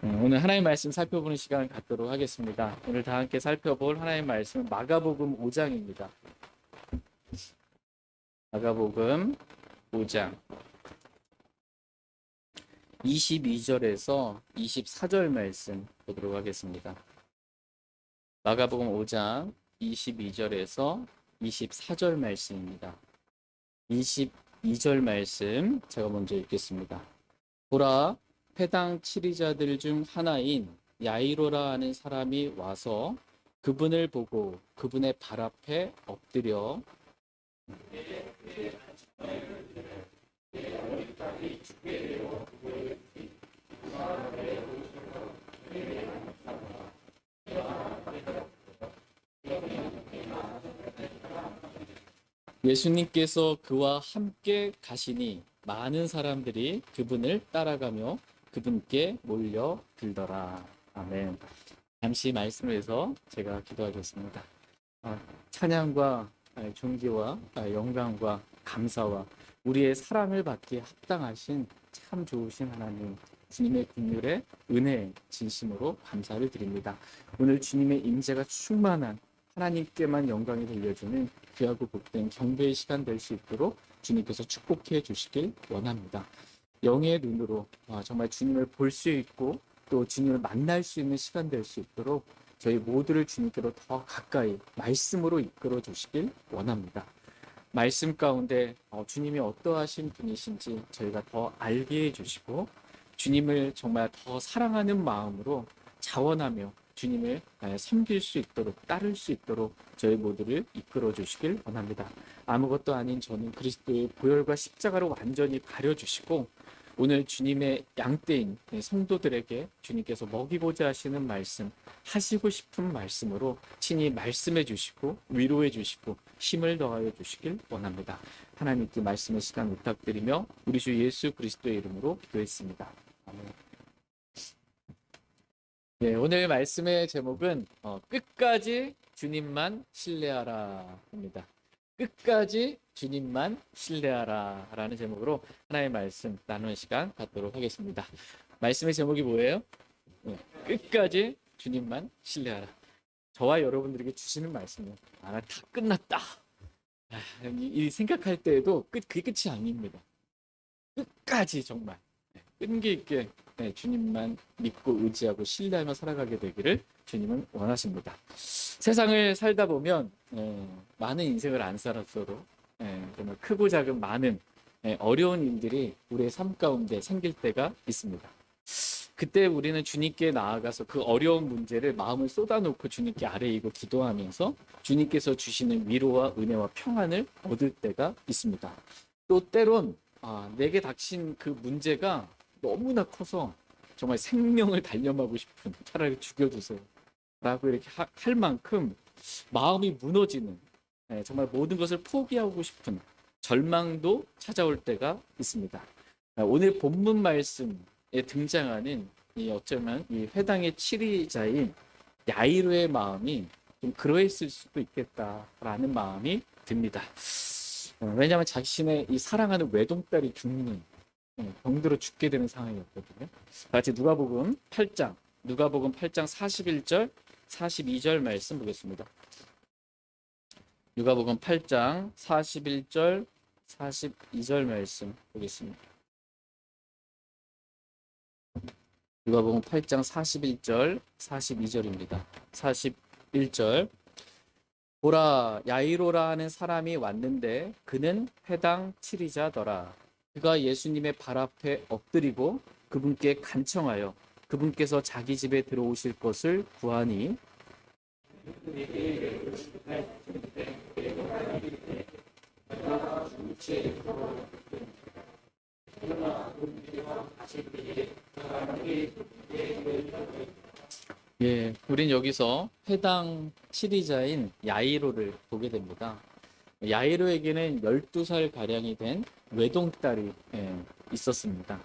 오늘 하나님 말씀 살펴보는 시간을 갖도록 하겠습니다. 오늘 다 함께 살펴볼 하나님 말씀은 마가복음 5장입니다. 마가복음 5장 22절에서 24절 말씀 보도록 하겠습니다. 마가복음 5장 22절에서 24절 말씀입니다. 22절 말씀 제가 먼저 읽겠습니다. 보라, 회당 치리자들 중 하나인 야이로라 하는 사람이 와서 그분을 보고 그분의 발 앞에 엎드려 예수님께서 그와 함께 가시니 많은 사람들이 그분을 따라가며 그분께 몰려들더라. 아멘. 잠시 말씀을 해서 제가 기도하겠습니다. 찬양과 존귀와 영광과 감사와 우리의 사랑을 받기에 합당하신 참 좋으신 하나님, 주님의 긍휼에 은혜 진심으로 감사를 드립니다. 오늘 주님의 임재가 충만한 하나님께만 영광이 돌려주는 귀하고 복된 경배의 시간 될 수 있도록 주님께서 축복해 주시길 원합니다. 영의 눈으로 정말 주님을 볼 수 있고 또 주님을 만날 수 있는 시간 될 수 있도록 저희 모두를 주님께로 더 가까이 말씀으로 이끌어 주시길 원합니다. 말씀 가운데 주님이 어떠하신 분이신지 저희가 더 알게 해주시고 주님을 정말 더 사랑하는 마음으로 자원하며 주님을 섬길 수 있도록 따를 수 있도록 저희 모두를 이끌어 주시길 원합니다. 아무것도 아닌 저는 그리스도의 보혈과 십자가로 완전히 가려주시고 오늘 주님의 양떼인 성도들에게 주님께서 먹이고자 하시는 말씀, 하시고 싶은 말씀으로 친히 말씀해 주시고 위로해 주시고 힘을 더하여 주시길 원합니다. 하나님께 말씀의 시간 부탁드리며 우리 주 예수 그리스도의 이름으로 기도했습니다. 아멘. 네, 오늘 말씀의 제목은 끝까지 주님만 신뢰하라입니다. 끝까지 주님만 신뢰하라 라는 제목으로 하나의 말씀 나누는 시간 갖도록 하겠습니다. 말씀의 제목이 뭐예요? 네, 끝까지 주님만 신뢰하라. 저와 여러분들에게 주시는 말씀은 다 끝났다. 이 생각할 때에도 그게 끝이 아닙니다. 끝까지 정말 끈기 있게 주님만 믿고 의지하고 신뢰하며 살아가게 되기를 주님은 원하십니다. 세상을 살다 보면 많은 인생을 안 살았어도 정말 크고 작은 많은 어려운 일들이 우리의 삶 가운데 생길 때가 있습니다. 그때 우리는 주님께 나아가서 그 어려운 문제를 마음을 쏟아놓고 주님께 아뢰이고 기도하면서 주님께서 주시는 위로와 은혜와 평안을 얻을 때가 있습니다. 또 때론 내게 닥친 그 문제가 너무나 커서 정말 생명을 단념하고 싶은, 차라리 죽여주세요 라고 이렇게 할 만큼 마음이 무너지는, 정말 모든 것을 포기하고 싶은 절망도 찾아올 때가 있습니다. 오늘 본문 말씀에 등장하는 어쩌면 이 회당의 치리자인 야이로의 마음이 좀 그러했을 수도 있겠다라는 마음이 듭니다. 왜냐하면 자신의 이 사랑하는 외동딸이 죽는, 병들어 죽게 되는 상황이었거든요. 같이 누가복음 8장 41절 42절 말씀 보겠습니다. 누가복음 8장 41절 42절 말씀 보겠습니다. 누가복음 8장 41절 42절입니다. 41절 보라, 야이로라 하는 사람이 왔는데 그는 회당 치리자더라. 그가 예수님의 발 앞에 엎드리고 그분께 간청하여 그분께서 자기 집에 들어오실 것을 구하니 우린 여기서 회당 치리자인 야이로를 보게 됩니다. 야이로에게는 12살 가량이 된 외동딸이 있었습니다.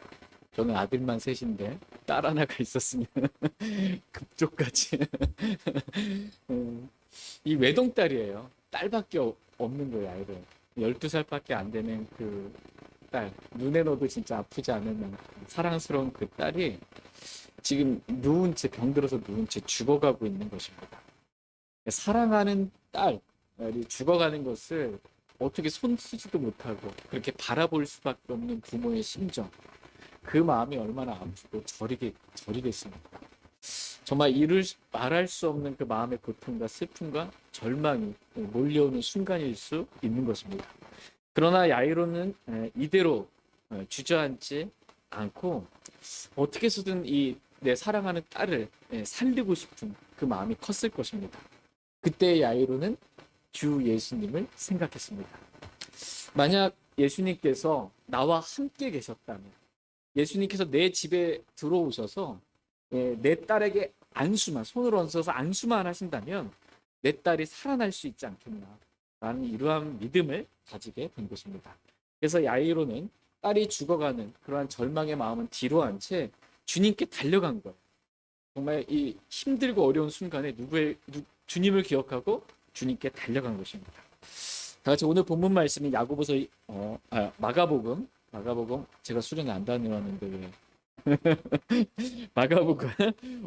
저는 아들만 셋인데 딸 하나가 있었으면 급족같이 이 외동딸이에요. 딸밖에 없는 거예요. 야이로 12살밖에 안 되는 그 딸, 눈에 넣어도 진짜 아프지 않은 사랑스러운 그 딸이 지금 누운 채 병들어서 누운 채 죽어가고 있는 것입니다. 사랑하는 딸이 죽어가는 것을 어떻게 손 쓰지도 못하고 그렇게 바라볼 수밖에 없는 부모의 심정, 그 마음이 얼마나 아프고 저리겠습니까? 정말 이를 말할 수 없는 그 마음의 고통과 슬픔과 절망이 몰려오는 순간일 수 있는 것입니다. 그러나 야이로는 이대로 주저앉지 않고 어떻게 해서든 이 내 사랑하는 딸을 살리고 싶은 그 마음이 컸을 것입니다. 그때 야이로는 주 예수님을 생각했습니다. 만약 예수님께서 나와 함께 계셨다면, 예수님께서 내 집에 들어오셔서 내 딸에게 손을 얹어서 안수만 하신다면 내 딸이 살아날 수 있지 않겠나라는 이러한 믿음을 가지게 된 것입니다. 그래서 야이로는 딸이 죽어가는 그러한 절망의 마음은 뒤로 한 채 주님께 달려간 거예요. 정말 이 힘들고 어려운 순간에 주님을 기억하고 주님께 달려간 것입니다. 다 같이 오늘 본문 말씀이 야고보서 마가복음 제가 수련회 안 다녀왔는데 왜 마가복음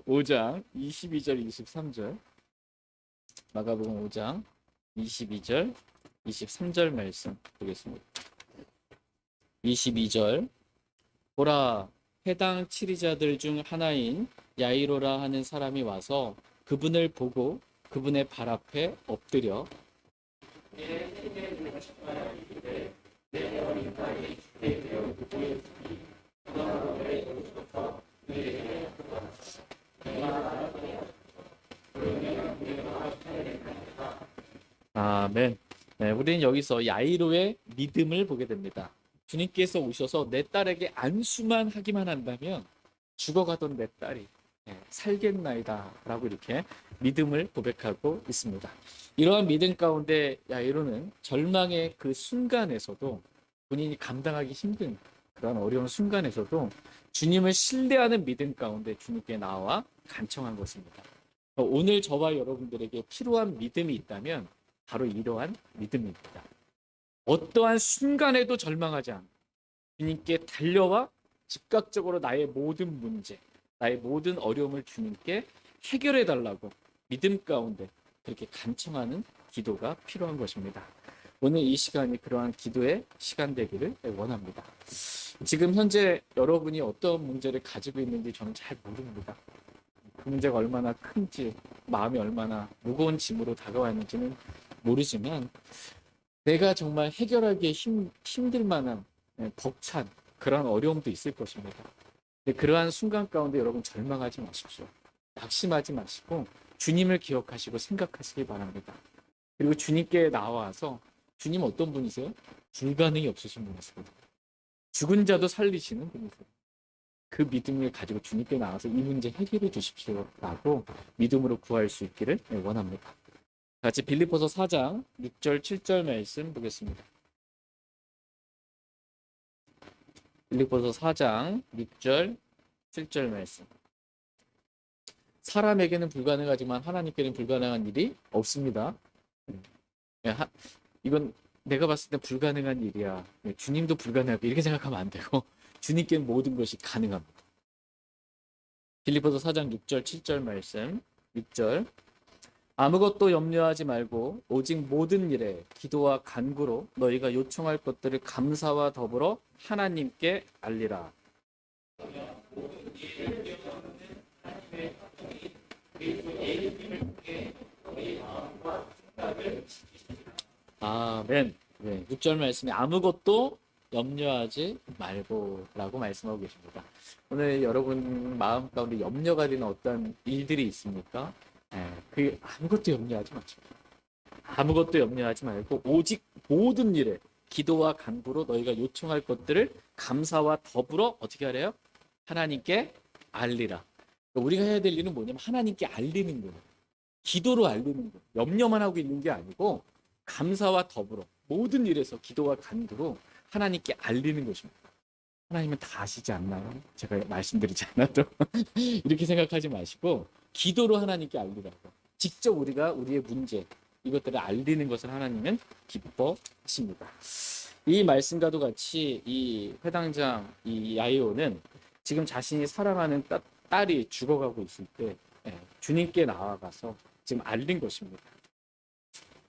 5장 22절 23절 마가복음 5장 22절 23절 말씀 보겠습니다. 22절 보라 해당 치리자들 중 하나인 야이로라 하는 사람이 와서 그분을 보고 그분의 발 앞에 엎드려 아멘. 네, 우리는 여기서 야이로의 믿음을 보게 됩니다. 주님께서 오셔서 내 딸에게 안수만 하기만 한다면 죽어가던 내 딸이 살겠나이다 라고 이렇게 믿음을 고백하고 있습니다. 이러한 믿음 가운데 야이로는 절망의 그 순간에서도 본인이 감당하기 힘든 그런 어려운 순간에서도 주님을 신뢰하는 믿음 가운데 주님께 나와 간청한 것입니다. 오늘 저와 여러분들에게 필요한 믿음이 있다면 바로 이러한 믿음입니다. 어떠한 순간에도 절망하지 않고 주님께 달려와 즉각적으로 나의 모든 문제, 나의 모든 어려움을 주님께 해결해 달라고 믿음 가운데 그렇게 간청하는 기도가 필요한 것입니다. 오늘 이 시간이 그러한 기도의 시간 되기를 원합니다. 지금 현재 여러분이 어떤 문제를 가지고 있는지 저는 잘 모릅니다. 그 문제가 얼마나 큰지, 마음이 얼마나 무거운 짐으로 다가왔는지는 모르지만 내가 정말 해결하기에 힘들 만한 벅찬 그런 어려움도 있을 것입니다. 그러한 순간 가운데 여러분 절망하지 마십시오. 낙심하지 마시고 주님을 기억하시고 생각하시기 바랍니다. 그리고 주님께 나와서 주님 어떤 분이세요? 불가능이 없으신 분이십니다. 죽은 자도 살리시는 분이세요. 그 믿음을 가지고 주님께 나와서 이 문제 해결해 주십시오라고 믿음으로 구할 수 있기를 원합니다. 같이 빌립보서 4장 6절 7절 말씀 보겠습니다. 빌립보서 4장 6절 7절 말씀. 사람에게는 불가능하지만 하나님께는 불가능한 일이 없습니다. 이건 내가 봤을 때 불가능한 일이야. 주님도 불가능하고 이렇게 생각하면 안 되고 주님께는 모든 것이 가능합니다. 빌립보서 4장 6절 7절 말씀. 6절 아무것도 염려하지 말고 오직 모든 일에 기도와 간구로 너희가 요청할 것들을 감사와 더불어 하나님께 알리라. 아멘. 네, 6절 말씀에 아무것도 염려하지 말고라고 말씀하고 계십니다. 오늘 여러분 마음 가운데 염려가 되는 어떤 일들이 있습니까? 그 아무것도 염려하지 마십시오. 아무것도 염려하지 말고 오직 모든 일에 기도와 간구로 너희가 요청할 것들을 감사와 더불어 어떻게 하래요? 하나님께 알리라. 우리가 해야 될 일은 뭐냐면 하나님께 알리는 거예요. 기도로 알리는 거예요. 염려만 하고 있는 게 아니고 감사와 더불어 모든 일에서 기도와 간구로 하나님께 알리는 것입니다. 하나님은 다 아시지 않나요? 제가 말씀드리지 않아도 이렇게 생각하지 마시고 기도로 하나님께 알리라고. 직접 우리가 우리의 문제 이것들을 알리는 것을 하나님은 기뻐하십니다. 이 말씀과도 같이 이 회당장 이 야이오는 지금 자신이 사랑하는 딸이 죽어가고 있을 때 주님께 나아가서 지금 알린 것입니다.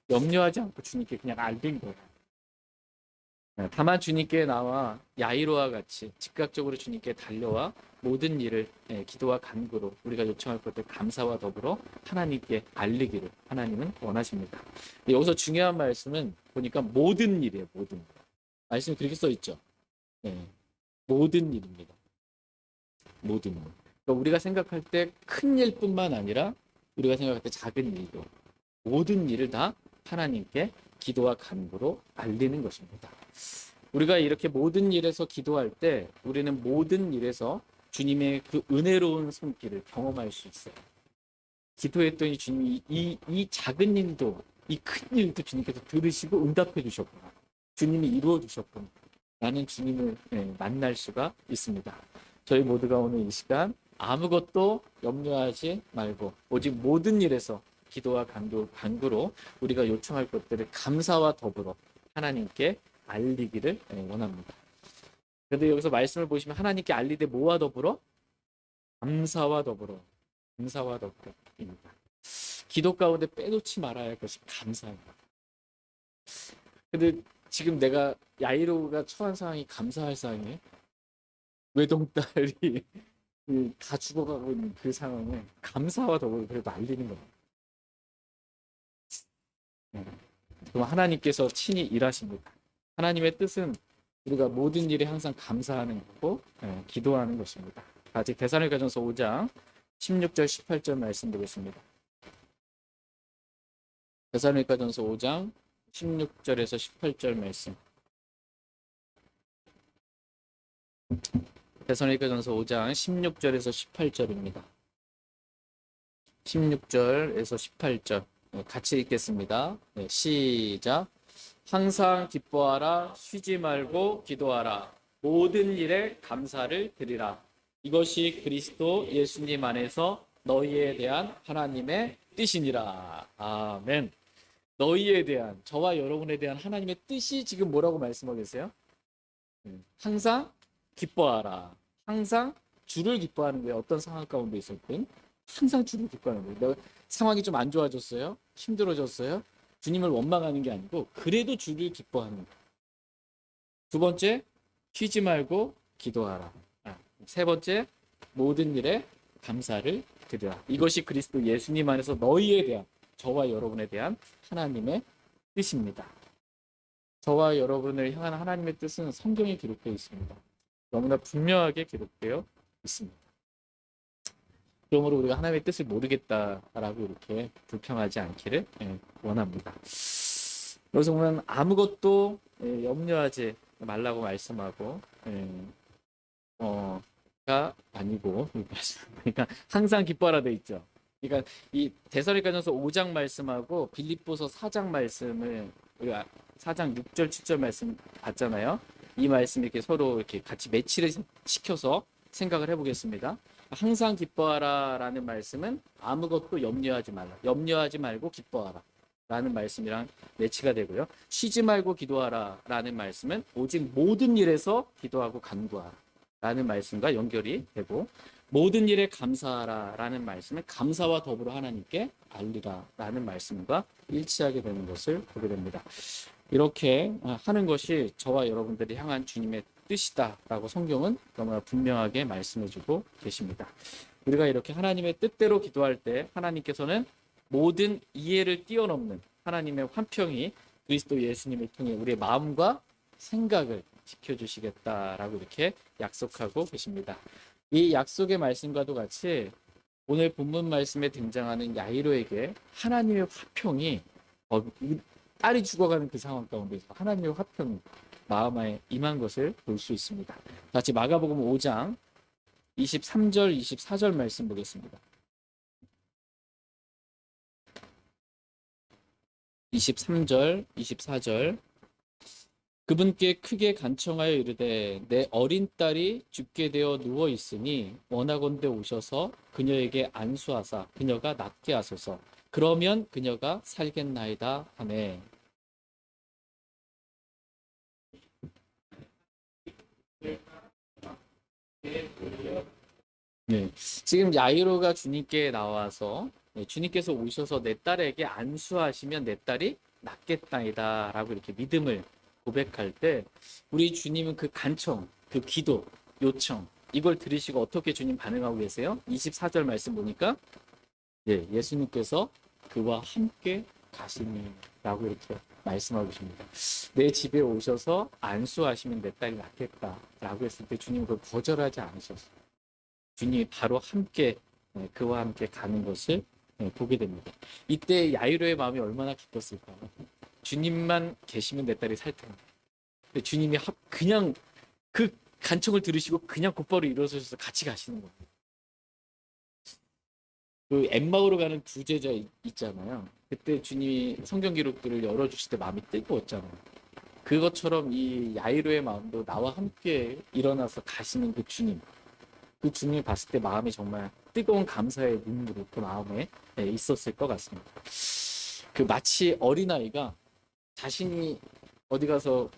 염려하지 않고 주님께 그냥 알린 거예요. 다만 주님께 나와 야이로와 같이 즉각적으로 주님께 달려와 모든 일을 기도와 간구로 우리가 요청할 것들 감사와 더불어 하나님께 알리기를 하나님은 원하십니다. 여기서 중요한 말씀은 보니까 모든 일이에요. 모든 일. 말씀이 그렇게 써 있죠. 모든 일입니다. 모든 일. 그러니까 우리가 생각할 때 큰 일뿐만 아니라 우리가 생각할 때 작은 일도 모든 일을 다 하나님께 기도와 간구로 알리는 것입니다. 우리가 이렇게 모든 일에서 기도할 때 우리는 모든 일에서 주님의 그 은혜로운 손길을 경험할 수 있어요. 기도했더니 주님이 이 작은 일도 이 큰 일도 주님께서 들으시고 응답해 주셨구나. 주님이 이루어 주셨구나. 라는 주님을 만날 수가 있습니다. 저희 모두가 오늘 이 시간 아무것도 염려하지 말고 오직 모든 일에서 기도와 간구로 우리가 요청할 것들을 감사와 더불어 하나님께 알리기를 원합니다. 그런데 여기서 말씀을 보시면 하나님께 알리되 뭐와 더불어? 감사와 더불어입니다. 기도 가운데 빼놓지 말아야 할 것이 감사입니다. 근데 지금 내가 야이로가 처한 상황이 감사할 상황이에요. 외동딸이 다 죽어가고 있는 그 상황에 감사와 더불어 그래도 알리는 겁니다. 그럼 하나님께서 친히 일하십니다. 하나님의 뜻은 우리가 모든 일에 항상 감사하는 거고 기도하는 것입니다. 아직 데살로니가전서 5장 16절 18절 말씀 보겠습니다. 데살로니가전서 5장 16절에서 18절 말씀. 데살로니가전서 5장 16절에서 18절입니다. 16절에서 18절 같이 읽겠습니다. 시작. 항상 기뻐하라, 쉬지 말고 기도하라, 모든 일에 감사를 드리라. 이것이 그리스도 예수님 안에서 너희에 대한 하나님의 뜻이니라. 아멘. 너희에 대한, 저와 여러분에 대한 하나님의 뜻이 지금 뭐라고 말씀하고 계세요? 항상 기뻐하라. 항상 주를 기뻐하는 거예요. 어떤 상황 가운데 있을 땐 항상 주를 기뻐하는 거예요. 상황이 좀 안 좋아졌어요? 힘들어졌어요? 주님을 원망하는 게 아니고 그래도 주를 기뻐하는 거예요. 두 번째, 쉬지 말고 기도하라. 세 번째, 모든 일에 감사를 드리라. 이것이 그리스도 예수님 안에서 너희에 대한, 저와 여러분에 대한 하나님의 뜻입니다. 저와 여러분을 향한 하나님의 뜻은 성경에 기록되어 있습니다. 너무나 분명하게 기록되어 있습니다. 그러므로 우리가 하나님의 뜻을 모르겠다라고 이렇게 불평하지 않기를 원합니다. 여기서 보면 아무것도 염려하지 말라고 말씀하고 가 아니고 그러니까 항상 기뻐하라 돼 있죠. 그러니까 이 데살로니가전서 5장 말씀하고 빌립보서 4장 말씀을 우리가 4장 6절 7절 말씀 봤잖아요. 이 말씀 이렇게 서로 이렇게 같이 매치를 시켜서 생각을 해보겠습니다. 항상 기뻐하라라는 말씀은 아무것도 염려하지 말라. 염려하지 말고 기뻐하라. 라는 말씀이랑 매치가 되고요. 쉬지 말고 기도하라라는 말씀은 오직 모든 일에서 기도하고 간구하라. 라는 말씀과 연결이 되고 모든 일에 감사하라라는 말씀은 감사와 더불어 하나님께 알리라라는 말씀과 일치하게 되는 것을 보게 됩니다. 이렇게 하는 것이 저와 여러분들이 향한 주님의 뜻이다라고 성경은 너무나 분명하게 말씀해주고 계십니다. 우리가 이렇게 하나님의 뜻대로 기도할 때 하나님께서는 모든 이해를 뛰어넘는 하나님의 환평이 그리스도 예수님을 통해 우리의 마음과 생각을 지켜주시겠다라고 이렇게 약속하고 계십니다. 이 약속의 말씀과도 같이 오늘 본문 말씀에 등장하는 야이로에게 하나님의 화평이 딸이 죽어가는 그 상황 가운데서 하나님의 화평이 마음에 임한 것을 볼 수 있습니다. 같이 마가복음 5장 23절 24절 말씀 보겠습니다. 23절 24절 그분께 크게 간청하여 이르되 내 어린 딸이 죽게 되어 누워 있으니 원하건대 오셔서 그녀에게 안수하사 그녀가 낫게 하소서. 그러면 그녀가 살겠나이다 하네. 네. 지금 야이로가 주님께 나와서 주님께서 오셔서 내 딸에게 안수하시면 내 딸이 낫겠다이다라고 이렇게 믿음을 고백할 때 우리 주님은 그 간청, 그 기도, 요청 이걸 들으시고 어떻게 주님 반응하고 계세요? 24절 말씀 보니까 예수님께서 그와 함께 가시니라고 이렇게 말씀하고 계십니다. 내 집에 오셔서 안수하시면 내 딸이 낫겠다라고 했을 때 주님은 그걸 거절하지 않으셨어요. 주님이 바로 함께 그와 함께 가는 것을 보게 됩니다. 이때 야이로의 마음이 얼마나 기뻤을까요? 주님만 계시면 내 딸이 살 텐데. 근데 주님이 그냥 그 간청을 들으시고 그냥 곧바로 일어서셔서 같이 가시는 거예요. 그 엠마오로 가는 두 제자 있잖아요. 그때 주님이 성경 기록들을 열어주실 때 마음이 뜨거웠잖아요. 그것처럼 이 야이로의 마음도 나와 함께 일어나서 가시는 그 주님. 그 주님을 봤을 때 마음이 정말 뜨거운 감사의 눈물이 그 마음에 있었을 것 같습니다. 그 마치 어린아이가 자신이 어디 가서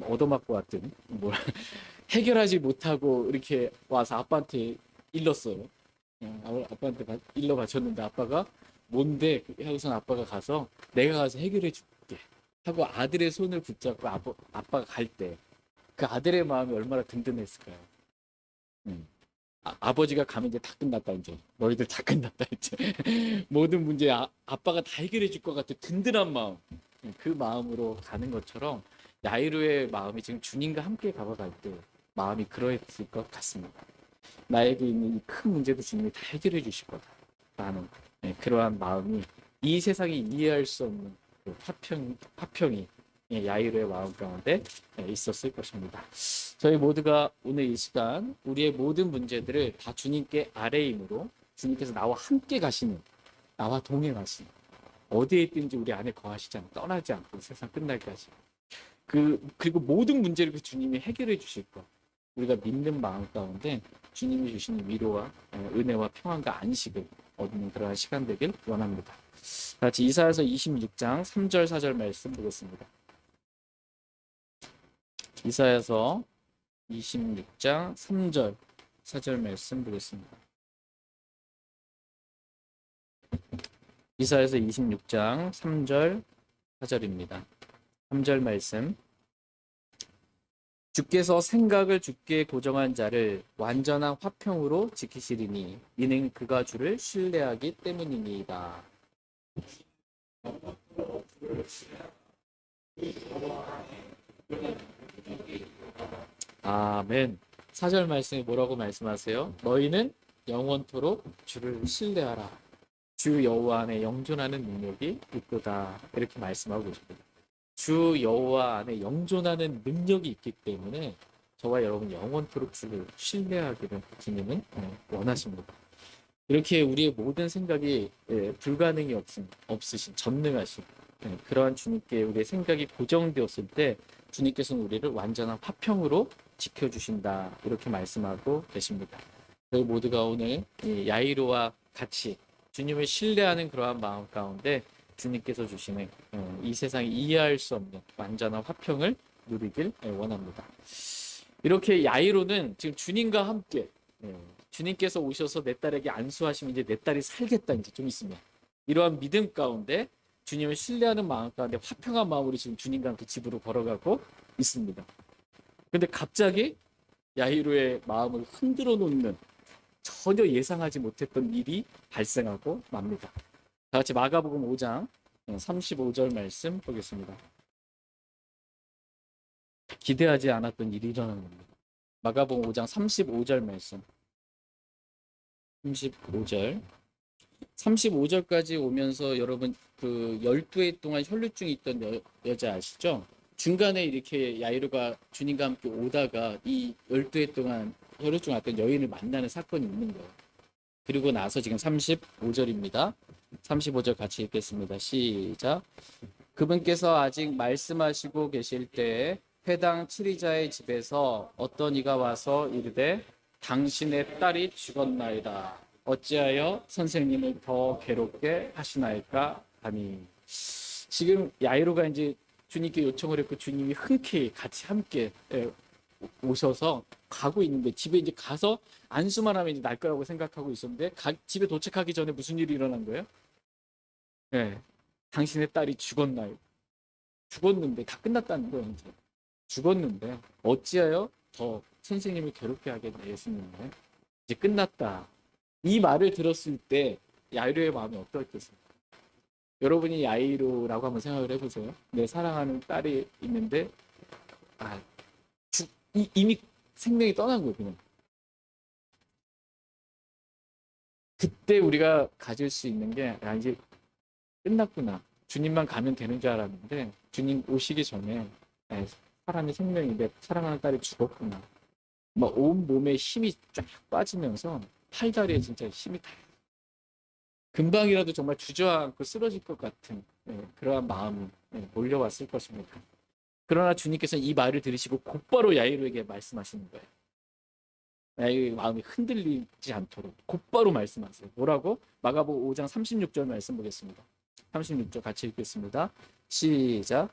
얻어맞고 왔든 뭐 해결하지 못하고 이렇게 와서 아빠한테 일렀어요. 아빠한테 일러 바쳤는데 아빠가 뭔데 하고선 아빠가 가서 내가 가서 해결해 줄게 하고 아들의 손을 붙잡고 아빠가 갈 때 그 아들의 마음이 얼마나 든든했을까요? 아버지가 가면 이제 다 끝났다 이제 너희들 다 끝났다 이제 모든 문제 아빠가 다 해결해 줄 것 같은 든든한 마음 그 마음으로 가는 것처럼 야이로의 마음이 지금 주님과 함께 가봐갈 때 마음이 그러했을 것 같습니다. 나에게 있는 이 큰 문제도 주님이 다 해결해 주실 거다라는 그러한 마음이 이 세상이 이해할 수 없는 그 화평이 야이로의 마음 가운데 있었을 것입니다. 저희 모두가 오늘 이 시간 우리의 모든 문제들을 다 주님께 아뢰임으로 주님께서 나와 함께 가시는 나와 동행하시는 어디에 있든지 우리 안에 거하시지 않고 떠나지 않고 세상 끝날까지 그리고 모든 문제를 그 주님이 해결해 주실 것 우리가 믿는 마음 가운데 주님이 주시는 위로와 은혜와 평안과 안식을 얻는 그러한 시간 되길 원합니다. 같이 이사야서 26장 3절 4절 말씀 보겠습니다. 이사야서 26장 3절 4절 말씀 보겠습니다. 이사야서 26장 3절 4절입니다. 3절 말씀 주께서 생각을 주께 고정한 자를 완전한 화평으로 지키시리니 이는 그가 주를 신뢰하기 때문이니이다. 아멘. 4절 말씀이 뭐라고 말씀하세요? 너희는 영원토록 주를 신뢰하라. 주 여호와 안에 영존하는 능력이 있도다. 이렇게 말씀하고 있습니다. 주 여호와 안에 영존하는 능력이 있기 때문에 저와 여러분 영원토록 주를 신뢰하기를 주님은 원하십니다. 이렇게 우리의 모든 생각이 불가능이 없으신 전능하신 그러한 주님께 우리의 생각이 고정되었을 때 주님께서는 우리를 완전한 화평으로 지켜주신다 이렇게 말씀하고 계십니다. 저희 모두가 오늘 야이로와 같이 주님을 신뢰하는 그러한 마음 가운데 주님께서 주시는 이 세상이 이해할 수 없는 완전한 화평을 누리길 원합니다. 이렇게 야이로는 지금 주님과 함께 주님께서 오셔서 내 딸에게 안수하시면 이제 내 딸이 살겠다 이제 좀 있으면 이러한 믿음 가운데 주님을 신뢰하는 마음 가운데 화평한 마음으로 지금 주님과 함께 집으로 걸어가고 있습니다. 근데 갑자기 야이로의 마음을 흔들어 놓는 전혀 예상하지 못했던 일이 발생하고 맙니다. 다 같이 마가복음 5장 35절 말씀 보겠습니다. 기대하지 않았던 일이 일어나는 겁니다. 마가복음 5장 35절 말씀. 35절. 35절까지 오면서 여러분 그 12해 동안 혈루증이 있던 여자 아시죠? 중간에 이렇게 야이로가 주님과 함께 오다가 이 12해 동안 혈루증 왔던 여인을 만나는 사건이 있는 거예요. 그리고 나서 지금 35절입니다. 35절 같이 읽겠습니다. 시작. 그분께서 아직 말씀하시고 계실 때에 회당 치리자의 집에서 어떤 이가 와서 이르되 당신의 딸이 죽었나이다. 어찌하여 선생님을 더 괴롭게 하시나이까 하니. 지금 야이로가 이제 주님께 요청을 했고 주님이 흔쾌히 같이 함께 오셔서 가고 있는데 집에 이제 가서 안수만 하면 이제 날 거라고 생각하고 있었는데 집에 도착하기 전에 무슨 일이 일어난 거예요? 네, 당신의 딸이 죽었나요? 죽었는데 다 끝났다는 거예요. 이제 죽었는데 어찌하여 더 선생님을 괴롭게 하겠냐 예수님은 이제 끝났다. 이 말을 들었을 때 야이로의 마음이 어떻겠습니까? 여러분이 야이로라고 한번 생각을 해보세요. 내 사랑하는 딸이 있는데 아, 이미 생명이 떠난 거예요. 그냥. 그때 우리가 가질 수 있는 게 이제 끝났구나. 주님만 가면 되는 줄 알았는데 주님 오시기 전에 사람의 생명인데 사랑하는 딸이 죽었구나. 막 온 몸에 힘이 쫙 빠지면서 팔다리에 진짜 힘이 다 금방이라도 정말 주저앉고 쓰러질 것 같은 그러한 마음이 몰려왔을 것입니다. 그러나 주님께서는 이 말을 들으시고 곧바로 야이로에게 말씀하시는 거예요. 야이로의 마음이 흔들리지 않도록 곧바로 말씀하세요. 뭐라고? 마가복음 5장 36절 말씀 보겠습니다. 36절 같이 읽겠습니다. 시작.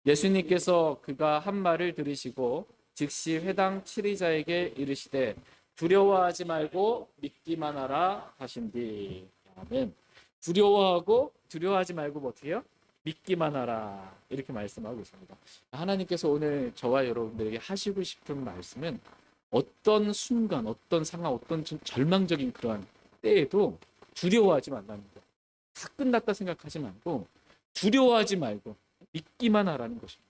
예수님께서 그가 한 말을 들으시고 즉시 회당 치리자에게 이르시되 두려워하지 말고 믿기만 하라 하신디. 아멘. 두려워하지 말고 뭐 어떻게 해요? 믿기만 하라 이렇게 말씀하고 있습니다. 하나님께서 오늘 저와 여러분들에게 하시고 싶은 말씀은 어떤 순간, 어떤 상황, 어떤 절망적인 그러한 때에도 두려워하지 말라는 거예요. 다 끝났다 생각하지 말고 두려워하지 말고 믿기만 하라는 것입니다.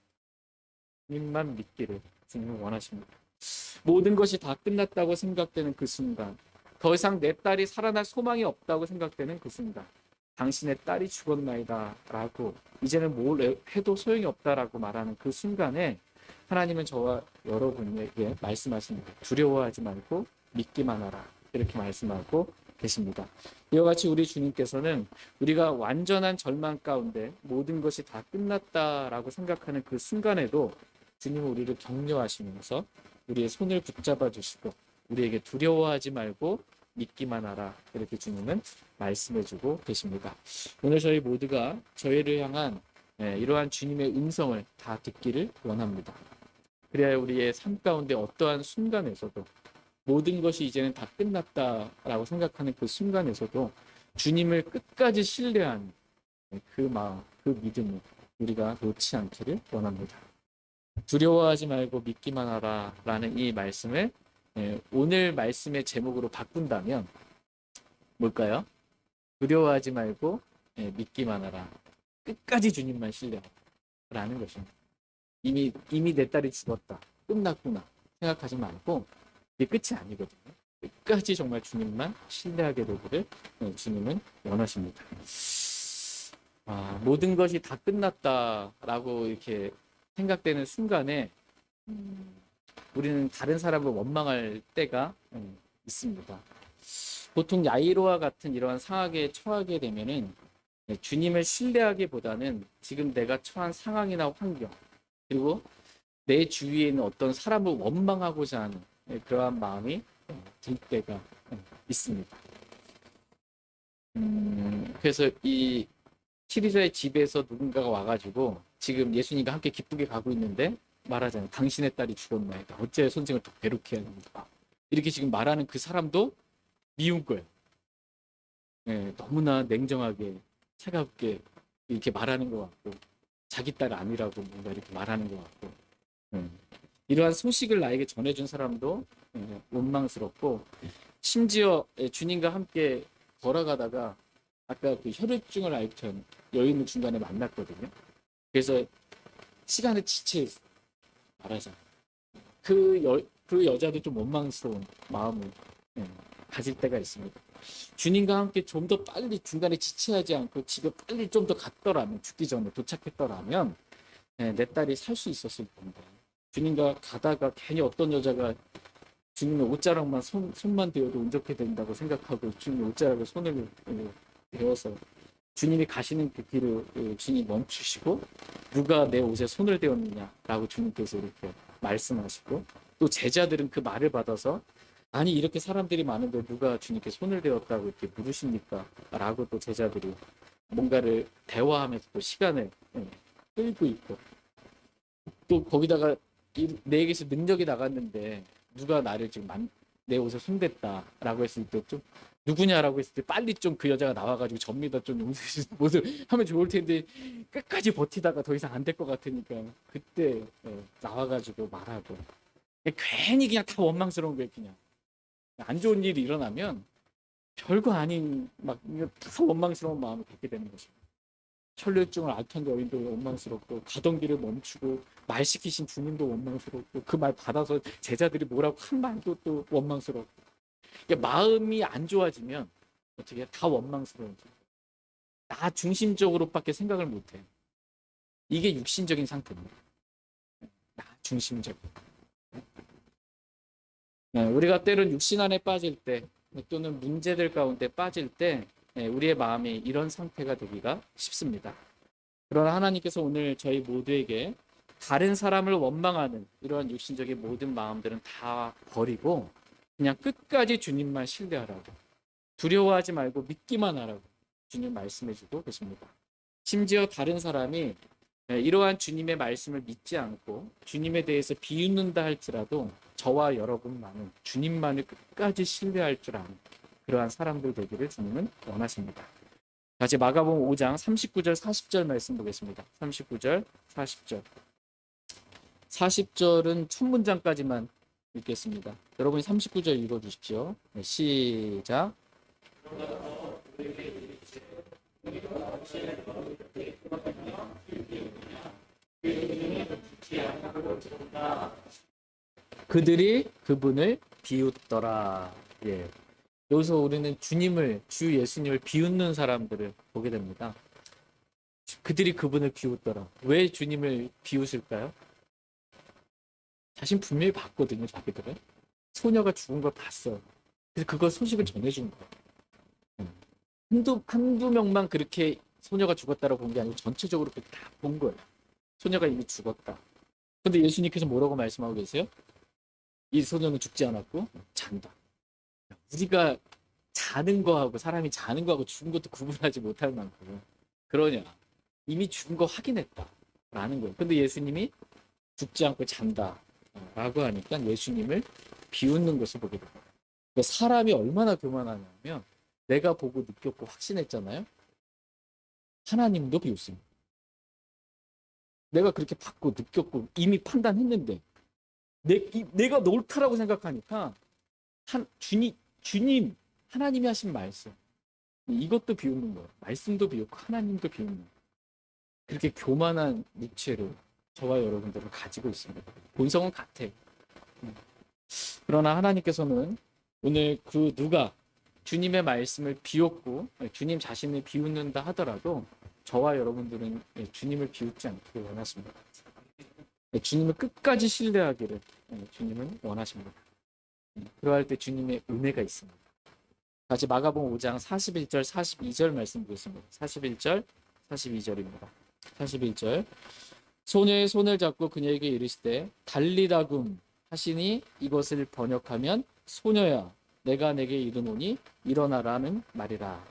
주님만 믿기를 주님은 원하십니다. 모든 것이 다 끝났다고 생각되는 그 순간, 더 이상 내 딸이 살아날 소망이 없다고 생각되는 그 순간, 당신의 딸이 죽었나이다 라고 이제는 뭘 해도 소용이 없다라고 말하는 그 순간에 하나님은 저와 여러분에게 말씀하십니다. 두려워하지 말고 믿기만 하라 이렇게 말씀하고 계십니다. 이와 같이 우리 주님께서는 우리가 완전한 절망 가운데 모든 것이 다 끝났다라고 생각하는 그 순간에도 주님은 우리를 격려하시면서 우리의 손을 붙잡아 주시고 우리에게 두려워하지 말고 믿기만 하라 이렇게 주님은 말씀해주고 계십니다. 오늘 저희 모두가 저희를 향한 이러한 주님의 음성을 다 듣기를 원합니다. 그래야 우리의 삶 가운데 어떠한 순간에서도 모든 것이 이제는 다 끝났다라고 생각하는 그 순간에서도 주님을 끝까지 신뢰하는 그 마음, 그 믿음을 우리가 놓지 않기를 원합니다. 두려워하지 말고 믿기만 하라 라는 이 말씀을 오늘 말씀의 제목으로 바꾼다면 뭘까요? 두려워하지 말고 믿기만 하라. 끝까지 주님만 신뢰하라는 것입니다. 이미 내 딸이 죽었다. 끝났구나. 생각하지 말고 이게 끝이 아니거든요. 끝까지 정말 주님만 신뢰하게 되기를 주님은 원하십니다. 모든 것이 다 끝났다라고 이렇게 생각되는 순간에 우리는 다른 사람을 원망할 때가 있습니다. 보통 야이로와 같은 이러한 상황에 처하게 되면은 주님을 신뢰하기보다는 지금 내가 처한 상황이나 환경 그리고 내 주위에 있는 어떤 사람을 원망하고자 하는 그러한 마음이 들 때가 있습니다. 그래서 이 치리자의 집에서 누군가가 와가지고 지금 예수님과 함께 기쁘게 가고 있는데 말하잖아요. 당신의 딸이 죽었나이다. 어째 선생을 더 괴롭게 해야 됩니까? 이렇게 지금 말하는 그 사람도 미운 거예요. 너무나 냉정하게 차갑게 이렇게 말하는 것 같고 자기 딸 아니라고 뭔가 이렇게 말하는 것 같고 이러한 소식을 나에게 전해준 사람도 원망스럽고 심지어 주님과 함께 걸어가다가 아까 그 혈액증을 앓던 여인을 중간에 만났거든요. 그래서 시간에 지체했어요. 말하자. 그 여자도 좀 원망스러운 마음을 가질 때가 있습니다. 주님과 함께 좀 더 빨리 중간에 지체하지 않고 집에 빨리 좀 더 갔더라면 죽기 전에 도착했더라면 내 딸이 살 수 있었을 텐데 주님과 가다가 괜히 어떤 여자가 주님의 옷자락만 손만 대어도 운 좋게 된다고 생각하고 주님의 옷자락에 손을 대어서 주님이 가시는 그 길을 주님이 멈추시고 누가 내 옷에 손을 대었느냐라고 주님께서 이렇게 말씀하시고 또 제자들은 그 말을 받아서 아니 이렇게 사람들이 많은데 누가 주님께 손을 대었다고 이렇게 물으십니까? 라고 또 제자들이 뭔가를 대화하면서 또 시간을 끌고 있고 또 거기다가 내게서 능력이 나갔는데 누가 나를 지금 내 옷에 손댔다라고 했을 때 좀 누구냐라고 했을 때 빨리 좀 그 여자가 나와가지고 접니다 좀 용서해 주는 모습 하면 좋을 텐데 끝까지 버티다가 더 이상 안 될 것 같으니까 그때 나와가지고 말하고 괜히 그냥 다 원망스러운 거예요. 그냥 안 좋은 일이 일어나면 별거 아닌 막 다 원망스러운 마음을 갖게 되는 거죠. 혈류증을 앓던 여인도 원망스럽고 가던 길을 멈추고 말 시키신 주님도 원망스럽고 그 말 받아서 제자들이 뭐라고 한 말도 또 원망스럽고 마음이 안 좋아지면 어떻게 다 원망스러워져. 나 중심적으로밖에 생각을 못해. 이게 육신적인 상태입니다. 나 중심적. 우리가 때론 육신 안에 빠질 때 또는 문제들 가운데 빠질 때 우리의 마음이 이런 상태가 되기가 쉽습니다. 그러나 하나님께서 오늘 저희 모두에게 다른 사람을 원망하는 이러한 육신적인 모든 마음들은 다 버리고 그냥 끝까지 주님만 신뢰하라고, 두려워하지 말고 믿기만 하라고 주님 말씀해주고 계십니다. 심지어 다른 사람이 이러한 주님의 말씀을 믿지 않고 주님에 대해서 비웃는다 할지라도 저와 여러분만은 주님만을 끝까지 신뢰할 줄 아는 그러한 사람들 되기를 주님은 원하십니다. 다시 마가복음 5장 39절 40절 말씀 보겠습니다. 39절 40절 40절은 첫 문장까지만 읽겠습니다. 여러분이 39절 읽어주십시오. 네, 시작. 그들이 그분을 비웃더라. 예. 여기서 우리는 주 예수님을 비웃는 사람들을 보게 됩니다. 그들이 그분을 비웃더라. 왜 주님을 비웃을까요? 자신 분명히 봤거든요, 자기들은. 소녀가 죽은 걸 봤어요. 그래서 그걸 소식을 전해준 거예요. 한두 명만 그렇게 소녀가 죽었다라고 본 게 아니고 전체적으로 다 본 거예요. 소녀가 이미 죽었다. 근데 예수님께서 뭐라고 말씀하고 계세요? 이 소녀는 죽지 않았고 잔다. 우리가 자는 거하고 사람이 자는 거하고 죽은 것도 구분하지 못할 만큼 그러냐. 이미 죽은 거 확인했다. 라는 거예요. 근데 예수님이 죽지 않고 잔다. 라고 하니까 예수님을 비웃는 것을 보게 됩니다. 그러니까 사람이 얼마나 교만하냐면 내가 보고 느꼈고 확신했잖아요. 하나님도 비웃습니다. 내가 그렇게 봤고 느꼈고 이미 판단했는데 내가 옳다라고 생각하니까 주님 하나님이 하신 말씀 이것도 비웃는 거예요. 말씀도 비웃고 하나님도 비웃는 거예요. 그렇게 교만한 육체를 저와 여러분들은 가지고 있습니다. 본성은 같아. 그러나 하나님께서는 오늘 그 누가 주님의 말씀을 비웃고 주님 자신을 비웃는다 하더라도 저와 여러분들은 주님을 비웃지 않기를 원하십니다. 주님을 끝까지 신뢰하기를 주님은 원하십니다. 그러할 때 주님의 은혜가 있습니다. 다시 마가복음 5장 41절 42절 말씀 보겠습니다. 41절 42절입니다. 41절 소녀의 손을 잡고 그녀에게 이르시되 달리다굼 하시니 이것을 번역하면 소녀야 내가 내게 이르노니 일어나라는 말이라.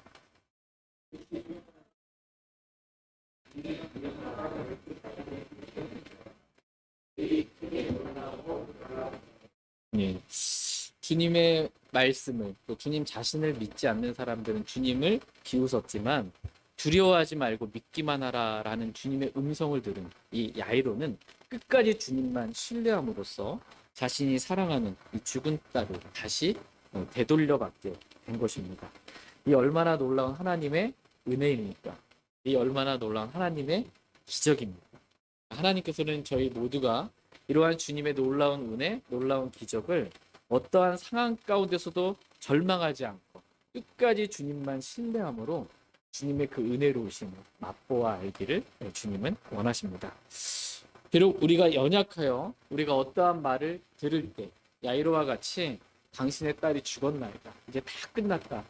예. 주님의 말씀을 또 주님 자신을 믿지 않는 사람들은 주님을 비웃었지만 두려워하지 말고 믿기만 하라라는 주님의 음성을 들은 이 야이로는 끝까지 주님만 신뢰함으로써 자신이 사랑하는 이 죽은 딸을 다시 되돌려받게 된 것입니다. 이 얼마나 놀라운 하나님의 은혜입니까? 이 얼마나 놀라운 하나님의 기적입니다. 하나님께서는 저희 모두가 이러한 주님의 놀라운 은혜, 놀라운 기적을 어떠한 상황 가운데서도 절망하지 않고 끝까지 주님만 신뢰함으로 주님의 그 은혜로우심을 맛보아 알기를 주님은 원하십니다. 비록 우리가 연약하여 우리가 어떠한 말을 들을 때 야이로와 같이 당신의 딸이 죽었나이다. 이제 다 끝났다.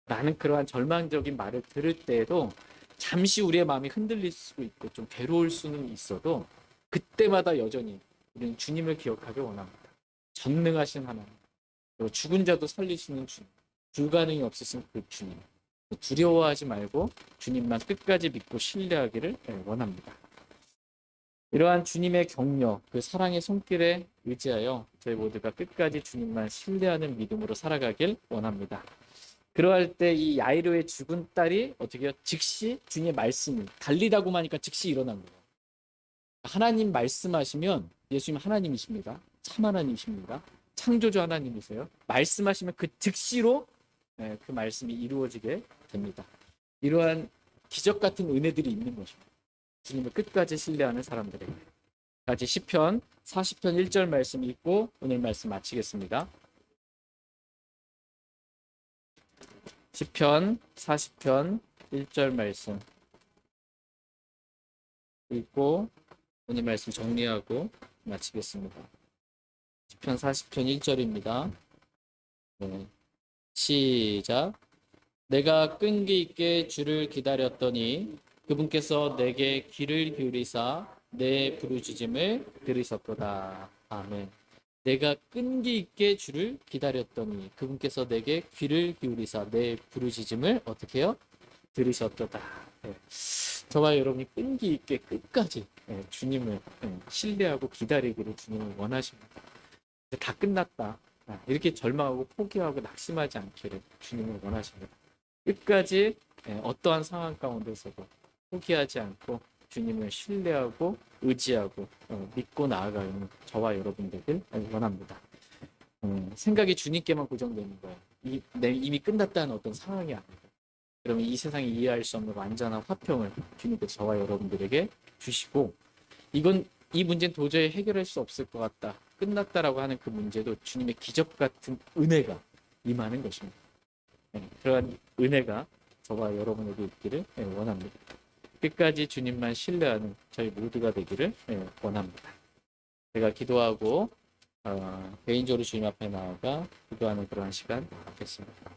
라는 그러한 절망적인 말을 들을 때에도 잠시 우리의 마음이 흔들릴 수 있고 좀 괴로울 수는 있어도 그때마다 여전히 우리는 주님을 기억하기 원합니다. 전능하신 하나님, 그리고 죽은 자도 살리시는 주님, 불가능이 없으신 그 주님. 두려워하지 말고 주님만 끝까지 믿고 신뢰하기를 원합니다. 이러한 주님의 격려, 그 사랑의 손길에 의지하여 저희 모두가 끝까지 주님만 신뢰하는 믿음으로 살아가길 원합니다. 그러할 때 이 야이로의 죽은 딸이 어떻게 해요? 즉시 주님의 말씀이 달리다고 하니까 즉시 일어난 거예요. 하나님 말씀하시면 예수님 하나님이십니다. 참 하나님이십니다. 창조주 하나님이세요. 말씀하시면 그 즉시로 그 말씀이 이루어지게 됩니다. 이러한 기적 같은 은혜들이 있는 것입니다. 주님을 끝까지 신뢰하는 사람들에게. 같이 시편 40편 1절 말씀 읽고 오늘 말씀 마치겠습니다. 시편 40편 1절 말씀 읽고 오늘 말씀 정리하고 마치겠습니다. 시편 40편 1절입니다. 네. 시작. 내가 끈기 있게 주를 기다렸더니 그분께서 내게 귀를 기울이사 내 부르짖음을 들으셨도다. 아멘. 내가 끈기 있게 주를 기다렸더니 그분께서 내게 귀를 기울이사 내 부르짖음을 어떻게 해요? 들으셨도다. 네. 저와 여러분이 끈기 있게 끝까지 주님을 신뢰하고 기다리기를 주님은 원하십니다. 다 끝났다. 이렇게 절망하고 포기하고 낙심하지 않기를 주님은 원하십니다. 끝까지 어떠한 상황 가운데서도 포기하지 않고 주님을 신뢰하고 의지하고 믿고 나아가는 저와 여러분들을 원합니다. 생각이 주님께만 고정되는 거예요. 이미 끝났다는 어떤 상황이 아니고 그러면 이 세상이 이해할 수 없는 완전한 화평을 주님께서 저와 여러분들에게 주시고 이 문제는 도저히 해결할 수 없을 것 같다. 끝났다라고 하는 그 문제도 주님의 기적 같은 은혜가 임하는 것입니다. 그러한 은혜가 저와 여러분에게 있기를 원합니다. 끝까지 주님만 신뢰하는 저희 모두가 되기를 원합니다. 제가 기도하고 개인적으로 주님 앞에 나아가 기도하는 그러한 시간 갖겠습니다.